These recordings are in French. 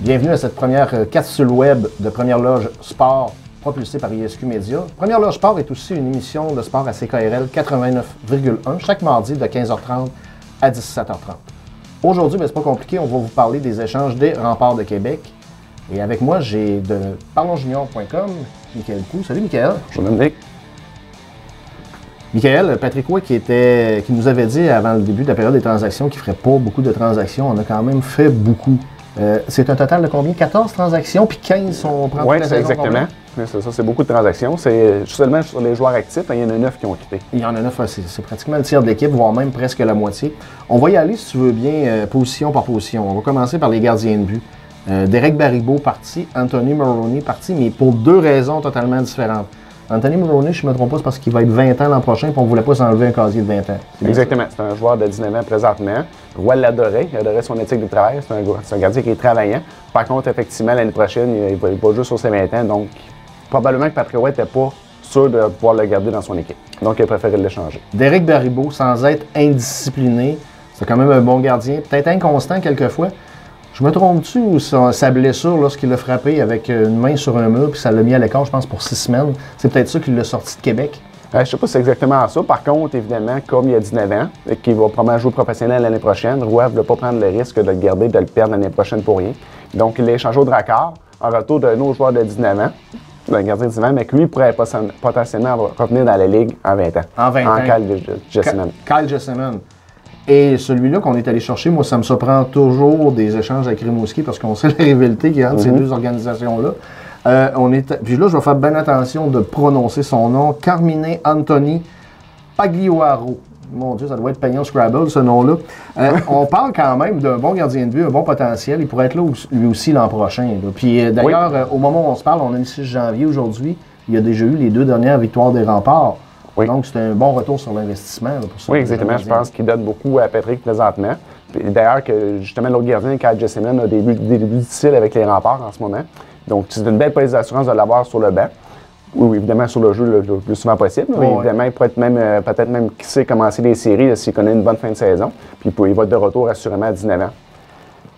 Bienvenue à cette première capsule web de Première Loge Sport propulsée par ISQ Média. Première Loge Sport est aussi une émission de sport à CKRL 89,1 chaque mardi de 15h30 à 17h30. Aujourd'hui, c'est pas compliqué, on va vous parler des échanges des Remparts de Québec. Et avec moi, j'ai de parlonsjunior.com, Michael Coux. Salut Michael. Bonjour Dominique. Michael, Patrick Roy qui nous avait dit avant le début de la période des transactions qu'il ne ferait pas beaucoup de transactions. On a quand même fait beaucoup. C'est un total de combien? 14 transactions, puis 15 sont prend Oui, toute la c'est saison exactement. C'est ça, c'est beaucoup de transactions. C'est seulement sur les joueurs actifs, il y en a 9 qui ont quitté. Il y en a 9, c'est pratiquement le tiers de l'équipe, voire même presque la moitié. On va y aller, si tu veux bien, position par position. On va commencer par les gardiens de but. Derek Baribeau parti, Anthony Maroney parti, mais pour deux raisons totalement différentes. Anthony Maroney, je ne me trompe pas, c'est parce qu'il va être 20 ans l'an prochain, puis on ne voulait pas s'enlever un casier de 20 ans. Exactement. C'est un joueur de 19 ans présentement. Roy l'adorait, il adorait son éthique de travail. C'est un gardien qui est travaillant. Par contre, effectivement, l'année prochaine, il va juste sur ses 20 ans. Donc, probablement que Patrick Roy n'était pas sûr de pouvoir le garder dans son équipe. Donc, il a préféré l'échanger. Derek Baribeau, sans être indiscipliné, c'est quand même un bon gardien. Peut-être inconstant quelquefois. Je me trompe-tu ou sa blessure lorsqu'il l'a frappé avec une main sur un mur puis ça l'a mis à l'écart, je pense, pour 6 semaines? C'est peut-être ça qui l'a sorti de Québec? Je ne sais pas si c'est exactement ça. Par contre, évidemment, comme il a 19 ans et qu'il va probablement jouer professionnel l'année prochaine, Roy ne veut pas prendre le risque de le garder, de le perdre l'année prochaine pour rien. Donc, il l'a échangé au Drakkar en retour d'un autre joueur de 19 ans, d'un gardien de 19 ans, mais que lui pourrait potentiellement revenir dans la Ligue en 20 ans. En 20 ans. Kyle Jesseman. Kyle Jesseman. Et celui-là qu'on est allé chercher, moi, ça me surprend toujours des échanges avec Rimouski parce qu'on sait la rivalité qu'il y a entre ces deux organisations-là. Puis là, je vais faire bien attention de prononcer son nom. Carmine Anthony Pagliaro. Mon Dieu, ça doit être payant Scrabble, ce nom-là. On parle quand même d'un bon gardien de but, un bon potentiel. Il pourrait être là lui aussi l'an prochain. Là. Puis d'ailleurs, au moment où on se parle, on est le 6 janvier aujourd'hui. Il y a déjà eu les 2 dernières victoires des Remparts. Oui. Donc, c'est un bon retour sur l'investissement. Pour ça, oui, exactement. Je pense qu'il donne beaucoup à Patrick présentement. D'ailleurs, que justement, l'autre gardien, Kyle Jesseman, a des débuts difficiles avec les Remparts en ce moment. Donc, c'est une belle police d'assurance de l'avoir sur le banc. Oui, évidemment, sur le jeu le plus souvent possible. Oui, évidemment, il pourrait être peut-être même qui sait commencer les séries s'il connaît une bonne fin de saison. Puis, il va être de retour assurément à 19 ans.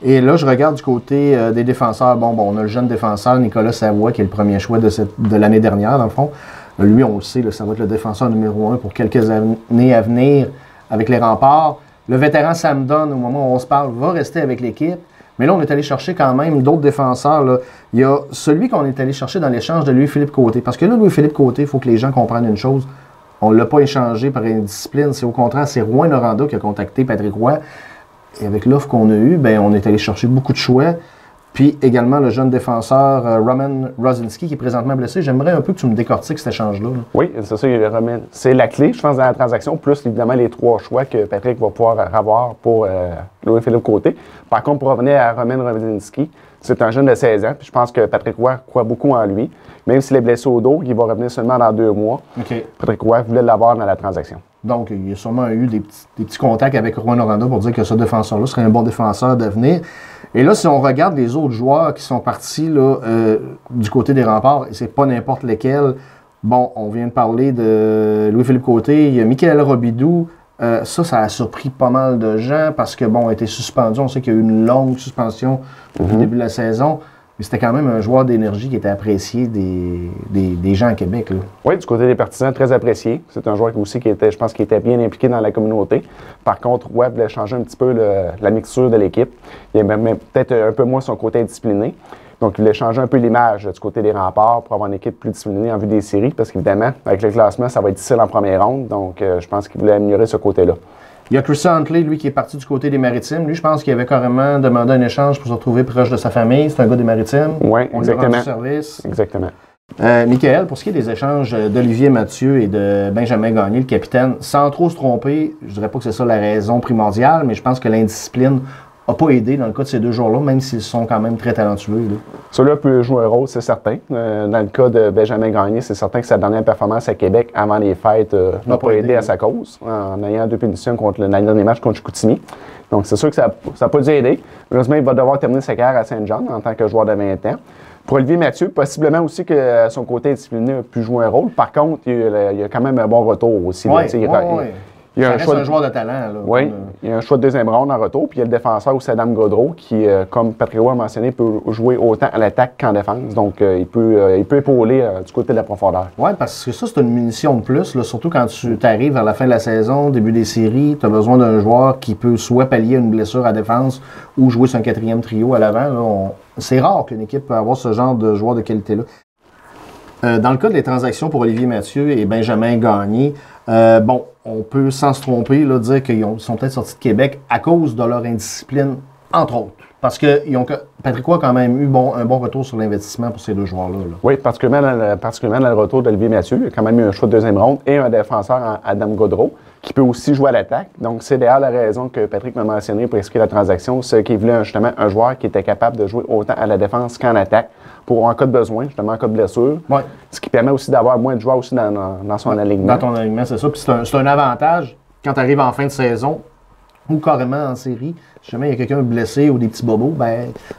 Et là, je regarde du côté des défenseurs. Bon, on a le jeune défenseur Nicolas Savoie, qui est le premier choix de l'année dernière, dans le fond. Lui, on le sait, ça va être le défenseur numéro 1 pour quelques années à venir avec les Remparts. Le vétéran Sam Dunn, au moment où on se parle, va rester avec l'équipe. Mais là, on est allé chercher quand même d'autres défenseurs. Là. Il y a celui qu'on est allé chercher dans l'échange de Louis-Philippe Côté. Parce que là, Louis-Philippe Côté, il faut que les gens comprennent une chose. On ne l'a pas échangé par indiscipline. C'est au contraire, c'est Rouen Noranda qui a contacté Patrick Roy. Et avec l'offre qu'on a eue, on est allé chercher beaucoup de choix. Puis également le jeune défenseur Roman Rosinski qui est présentement blessé. J'aimerais un peu que tu me décortiques cet échange-là. Oui, c'est ça, c'est la clé, je pense, dans la transaction, plus évidemment les 3 choix que Patrick va pouvoir avoir pour Louis-Philippe Côté. Par contre, pour revenir à Roman Rosinski, c'est un jeune de 16 ans, puis je pense que Patrick Roy croit beaucoup en lui. Même s'il est blessé au dos, il va revenir seulement dans 2 mois. Okay. Patrick Roy voulait l'avoir dans la transaction. Donc, il y a sûrement eu des petits contacts avec Rouen Noranda pour dire que ce défenseur-là serait un bon défenseur d'avenir. Et là, si on regarde les autres joueurs qui sont partis là, du côté des Remparts, et c'est pas n'importe lesquels, bon, on vient de parler de Louis-Philippe Côté, il y a Michael Robidoux. Ça a surpris pas mal de gens parce que, bon, il a été suspendu. On sait qu'il y a eu une longue suspension au début de la saison. Mais c'était quand même un joueur d'énergie qui était apprécié des gens à Québec. Là. Oui, du côté des partisans, très apprécié. C'est un joueur aussi qui était, je pense, qui était bien impliqué dans la communauté. Par contre, Roy voulait changer un petit peu la mixture de l'équipe. Il aimait peut-être un peu moins son côté indiscipliné. Donc, il voulait changer un peu l'image du côté des Remparts pour avoir une équipe plus disciplinée en vue des séries. Parce qu'évidemment, avec le classement, ça va être difficile en première ronde. Donc, je pense qu'il voulait améliorer ce côté-là. Il y a Chris Huntley, lui, qui est parti du côté des Maritimes. Lui, je pense qu'il avait carrément demandé un échange pour se retrouver proche de sa famille. C'est un gars des Maritimes. Oui, exactement. On lui a rendu service. Exactement. Michael, pour ce qui est des échanges d'Olivier Mathieu et de Benjamin Gagné, le capitaine, sans trop se tromper, je dirais pas que c'est ça la raison primordiale, mais je pense que l'indiscipline n'a pas aidé dans le cas de ces 2 joueurs-là, même s'ils sont quand même très talentueux. Celui-là peut jouer un rôle, c'est certain. Dans le cas de Benjamin Gagné, c'est certain que sa dernière performance à Québec avant les fêtes n'a pas aidé à sa cause, en ayant 2 punitions contre le dernier match contre Chicoutimi. Donc, c'est sûr que ça n'a pas dû aider. Heureusement, il va devoir terminer sa carrière à Saint-Jean en tant que joueur de 20 ans. Pour Olivier Mathieu, possiblement aussi que son côté discipliné a pu jouer un rôle. Par contre, il y a quand même un bon retour aussi. Ouais, Il y a ça un reste choix un joueur de talent. Là, oui, il y a un choix de deuxième ronde en retour. Puis il y a le défenseur aussi, Adam Gaudreau, qui, comme Patrick Roy a mentionné, peut jouer autant à l'attaque qu'en défense. Donc, il peut épauler du côté de la profondeur. Oui, parce que ça, c'est une munition de plus. Là, surtout quand tu arrives vers la fin de la saison, début des séries, tu as besoin d'un joueur qui peut soit pallier une blessure à défense ou jouer sur un quatrième trio à l'avant. C'est rare qu'une équipe peut avoir ce genre de joueur de qualité-là. Dans le cas des transactions pour Olivier Mathieu et Benjamin Gagné, on peut sans se tromper là, dire qu'ils sont peut-être sortis de Québec à cause de leur indiscipline, entre autres. Parce que Patrick Roy a quand même eu un bon retour sur l'investissement pour ces deux joueurs-là. Là. Oui, particulièrement dans le retour d'Olivier Mathieu. Il a quand même eu un choix de deuxième ronde et un défenseur en Adam Gaudreau, qui peut aussi jouer à l'attaque. Donc, c'est d'ailleurs la raison que Patrick m'a mentionné pour expliquer la transaction, c'est qu'il voulait justement un joueur qui était capable de jouer autant à la défense qu'en attaque, pour en cas de besoin, justement en cas de blessure. Ouais. Ce qui permet aussi d'avoir moins de joueurs aussi dans son alignement. Dans ton alignement, c'est ça. Puis c'est un avantage quand tu arrives en fin de saison ou carrément en série. Si jamais il y a quelqu'un blessé ou des petits bobos,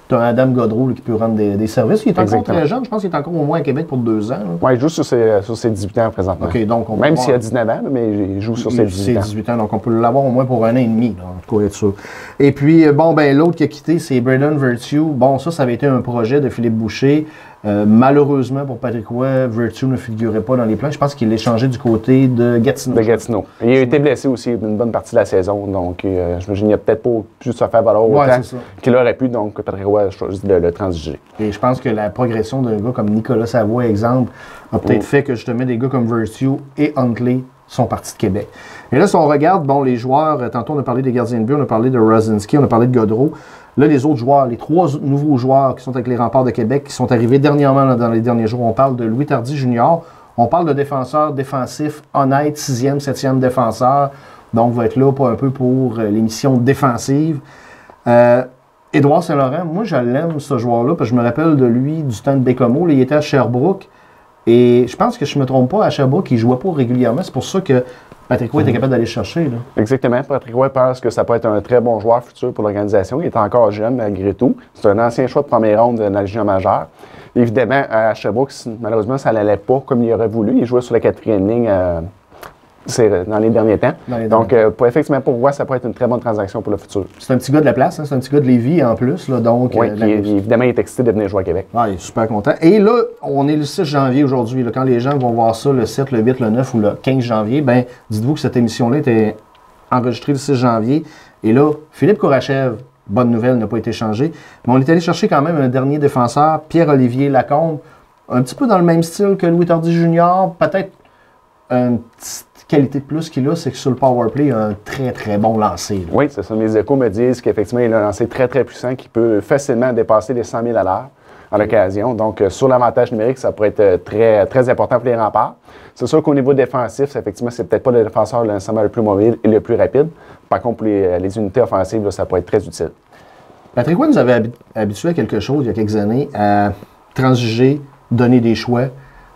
tu as un Adam Gaudreau là, qui peut rendre des services. Il est encore très jeune. Je pense qu'il est encore au moins à Québec pour 2 ans. Oui, il joue sur ses 18 ans présentement. Okay, donc même s'il a 19 ans, mais il joue sur ses 18 ans. Donc on peut l'avoir au moins pour 1 an et demi, là, en tout cas, être sûr. Et puis, l'autre qui a quitté, c'est Braden Virtue. Bon, ça avait été un projet de Philippe Boucher. Malheureusement pour Patrick Roy, Virtue ne figurait pas dans les plans. Je pense qu'il l'a changé du côté de Gatineau. Et il a été blessé aussi une bonne partie de la saison. Donc, j'imagine qu'il n'a peut-être pas pu se faire valoir autant qu'il aurait pu. Donc, Patrick Roy a choisi de le transiger. Et je pense que la progression d'un gars comme Nicolas Savoie, exemple, a peut-être fait que justement des gars comme Virtue et Huntley sont partis de Québec. Et là, si on regarde, les joueurs, tantôt on a parlé des gardiens de but, on a parlé de Rosinski, on a parlé de Gaudreau. Là, les autres joueurs, les 3 nouveaux joueurs qui sont avec les Remparts de Québec, qui sont arrivés dernièrement dans les derniers jours, on parle de Louis Tardy Jr., on parle de défenseur défensif honnête, 6e, 7e défenseur, donc va être là un peu pour les missions défensives. Édouard Saint-Laurent, moi je l'aime ce joueur-là, parce que je me rappelle de lui du temps de Bécomo, il était à Sherbrooke, et je pense que je ne me trompe pas, à Sherbrooke, il ne jouait pas régulièrement, c'est pour ça que Patrick Roy était capable d'aller chercher. Là. Exactement. Patrick Roy pense que ça peut être un très bon joueur futur pour l'organisation. Il est encore jeune malgré tout. C'est un ancien choix de première ronde de la Légion majeure. Évidemment, à Sherbrooke, malheureusement, ça n'allait pas comme il aurait voulu. Il jouait sur la 4e ligne dans les derniers temps. Effectivement, pour Roy, ça peut être une très bonne transaction pour le futur. C'est un petit gars de la place, hein? C'est un petit gars de Lévis en plus. Là, donc, oui, évidemment, il est excité de venir jouer à Québec. Ah, il est super content. Et là, on est le 6 janvier aujourd'hui. Quand les gens vont voir ça, le 7, le 8, le 9 ou le 15 janvier, dites-vous que cette émission-là était enregistrée le 6 janvier. Et là, Philippe Kourachev, bonne nouvelle, n'a pas été changé. Mais on est allé chercher quand même un dernier défenseur, Pierre-Olivier Lacombe, un petit peu dans le même style que Louis Tardy Jr., peut-être une petite qualité de plus qu'il a, c'est que sur le powerplay, il a un très, très bon lancer. Là. Oui, c'est ça. Mes échos me disent qu'effectivement, il a un lancer très, très puissant qui peut facilement dépasser les 100 000 à l'heure à l'occasion. Donc, sur l'avantage numérique, ça pourrait être très, très important pour les Remparts. C'est sûr qu'au niveau défensif, effectivement, c'est peut-être pas le défenseur le plus mobile et le plus rapide. Par contre, pour les unités offensives, là, ça pourrait être très utile. Patrick Roy nous avait habitué à quelque chose il y a quelques années, à transiger, donner des choix.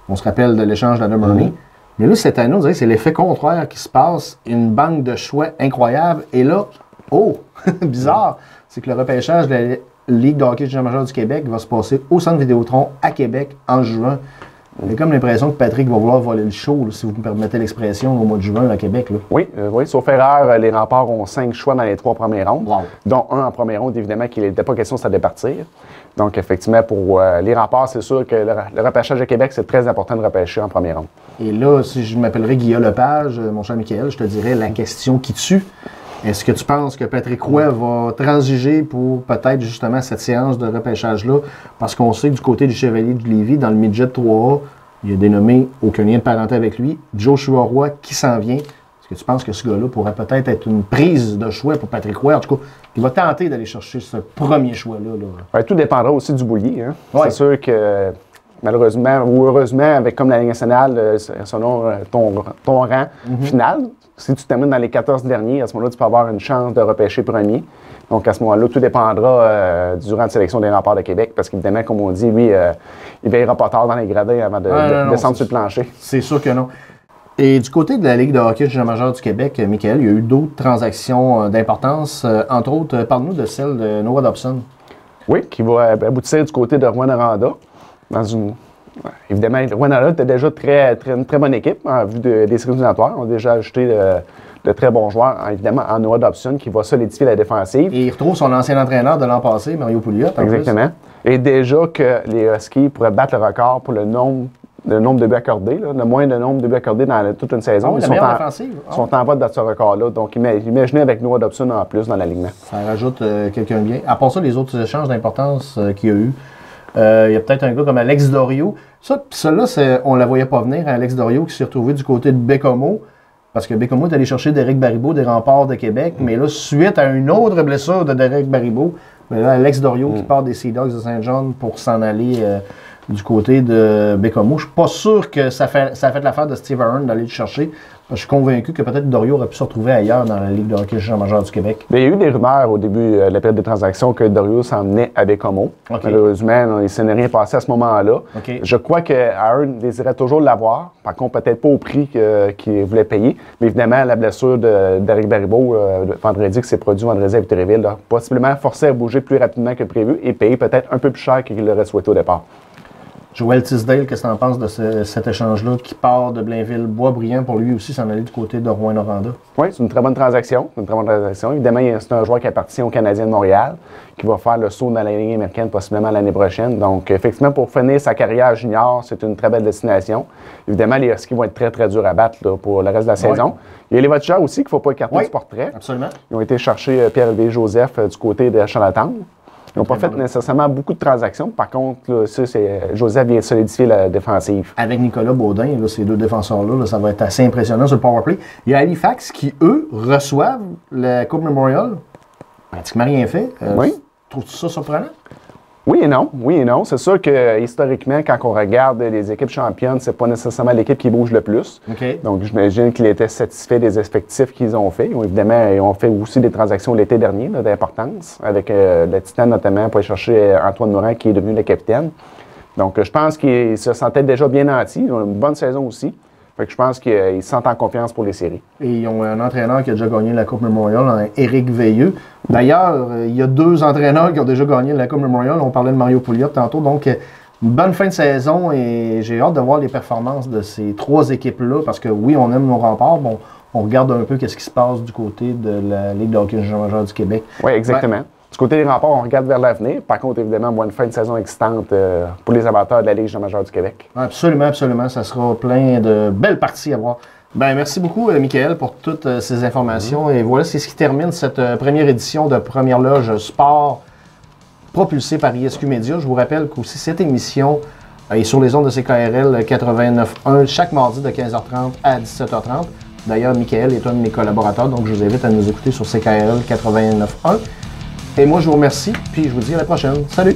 On se rappelle de l'échange d'Adam Ernie. Mais là, cette année, on dirait que c'est l'effet contraire qui se passe. Une banque de choix incroyable. Et là, bizarre, c'est que le repêchage de la Ligue de hockey junior majeur du Québec va se passer au Centre Vidéotron à Québec en juin. J'ai comme l'impression que Patrick va vouloir voler le show, là, si vous me permettez l'expression, au mois de juin à Québec. Là. Oui, sauf erreur, les Remparts ont 5 choix dans les 3 premières rondes, dont un en première ronde, évidemment, qu'il n'était pas question de se départir. Donc, effectivement, pour les Remparts, c'est sûr que le repêchage de Québec, c'est très important de repêcher en première ronde. Et là, si je m'appellerais Guillaume Lepage, mon cher Michael, je te dirais la question qui tue. Est-ce que tu penses que Patrick Roy va transiger pour peut-être justement cette séance de repêchage-là? Parce qu'on sait que du côté du Chevalier du Lévis, dans le midget 3A, il a dénommé aucun lien de parenté avec lui, Joshua Roy qui s'en vient. Est-ce que tu penses que ce gars-là pourrait peut-être être une prise de choix pour Patrick Roy? En tout cas, il va tenter d'aller chercher ce premier choix-là. Ouais, tout dépendra aussi du boulier. Hein? Ouais. C'est sûr que malheureusement ou heureusement, avec comme la Ligue nationale, selon ton rang final, si tu termines dans les 14 derniers, à ce moment-là, tu peux avoir une chance de repêcher premier. Donc, à ce moment-là, tout dépendra du rang de sélection des Remparts de Québec, parce qu'évidemment, comme on dit, lui, il veillera pas tard dans les gradins avant de descendre sur le plancher. C'est sûr que non. Et du côté de la Ligue de hockey junior majeur du Québec, Michael, il y a eu d'autres transactions d'importance. Entre autres, parle-nous de celle de Noah Dobson. Oui, qui va aboutir du côté de Rouyn-Noranda. Évidemment, Rouyn-Noranda était déjà une très bonne équipe en vue des séries éliminatoires. On a déjà ajouté de très bons joueurs, évidemment, en Noah Dobson, qui va solidifier la défensive. Et il retrouve son ancien entraîneur de l'an passé, Mario Pouliot. Exactement. Et déjà que les Huskies pourraient battre le record pour le nombre de buts accordés, là, le moins de nombre de buts accordés dans toute une saison. Ils sont en vote de ce record-là. Donc, imaginez avec Noah Dobson en plus dans l'alignement. Ça rajoute quelqu'un bien. À part ça, les autres échanges d'importance qu'il y a eu, il y a peut-être un gars comme Alex Dorio. Ça-là, on ne la voyait pas venir, Alex Dorio, qui s'est retrouvé du côté de Bécomo. Parce que Bécomo est allé chercher Derek Baribeau des Remparts de Québec. Mais là, suite à une autre blessure de Derek Baribeau, là, Alex Dorio qui part des Sea Dogs de Saint-John pour s'en aller du côté de Bécomo. Je ne suis pas sûr que ça fait l'affaire de Steve Aaron d'aller le chercher. Je suis convaincu que peut-être Dorio aurait pu se retrouver ailleurs dans la Ligue de hockey junior majeur du Québec. Mais il y a eu des rumeurs au début de la période des transactions que Dorio s'emmenait à Bécomo. Okay. Malheureusement, il ne s'est rien passé à ce moment-là. Okay. Je crois que Aaron désirait toujours l'avoir. Par contre, peut-être pas au prix qu'il voulait payer. Mais évidemment, la blessure d'Eric Baribeau vendredi, qui s'est produit vendredi à Victoriaville, a possiblement forcé à bouger plus rapidement que prévu et payer peut-être un peu plus cher qu'il l'aurait souhaité au départ. Joël Tisdale, qu'est-ce que tu en penses de cet échange-là qui part de Blainville-Boisbriand pour lui aussi s'en aller du côté de Rouyn-Noranda? Oui, c'est une très bonne transaction. Évidemment, c'est un joueur qui appartient au Canadien de Montréal, qui va faire le saut dans la Ligue américaine possiblement l'année prochaine. Donc, effectivement, pour finir sa carrière junior, c'est une très belle destination. Évidemment, les Huskies vont être très, très durs à battre là, pour le reste de la saison. Il y a les Voitures aussi qu'il ne faut pas écarter du portrait. Absolument. Ils ont été chercher Pierre-Élevé Joseph du côté de Charlottetown. Ils n'ont pas fait nécessairement beaucoup de transactions. Par contre, là, Joseph vient solidifier la défensive. Avec Nicolas Baudin, là, ces deux défenseurs-là, ça va être assez impressionnant sur le powerplay. Il y a Halifax qui, eux, reçoivent la Coupe Memorial. Pratiquement rien fait. Oui. Trouves-tu ça surprenant? Oui et non. Oui et non. C'est sûr que historiquement, quand on regarde les équipes championnes, c'est pas nécessairement l'équipe qui bouge le plus. Okay. Donc, j'imagine qu'ils étaient satisfaits des effectifs qu'ils ont fait. Évidemment, ils ont fait aussi des transactions l'été dernier d'importance, avec le Titan notamment pour aller chercher Antoine Morin qui est devenu le capitaine. Donc, je pense qu'ils se sentaient déjà bien nantis. Ils ont une bonne saison aussi. Fait que je pense qu'ils se sentent en confiance pour les séries. Et ils ont un entraîneur qui a déjà gagné la Coupe Memorial, Éric Veilleux. D'ailleurs, il y a deux entraîneurs qui ont déjà gagné la Coupe Memorial. On parlait de Mario Pouliot tantôt. Donc, une bonne fin de saison et j'ai hâte de voir les performances de ces trois équipes-là parce que oui, on aime nos remparts. Bon, on regarde un peu ce qui se passe du côté de la Ligue de hockey junior majeur du Québec. Oui, exactement. Du côté des remparts, on regarde vers l'avenir. Par contre, évidemment, une fin de saison excitante pour les amateurs de la Ligue junior majeure du Québec. Absolument, absolument. Ça sera plein de belles parties à voir. Ben, merci beaucoup, Michael, pour toutes ces informations. Et voilà, c'est ce qui termine cette première édition de Première Loge Sport propulsée par ISQ Média. Je vous rappelle qu'aussi cette émission est sur les ondes de CKRL 89.1 chaque mardi de 15h30 à 17h30. D'ailleurs, Michael est un de mes collaborateurs, donc je vous invite à nous écouter sur CKRL 89.1. Et moi, je vous remercie, puis je vous dis à la prochaine. Salut!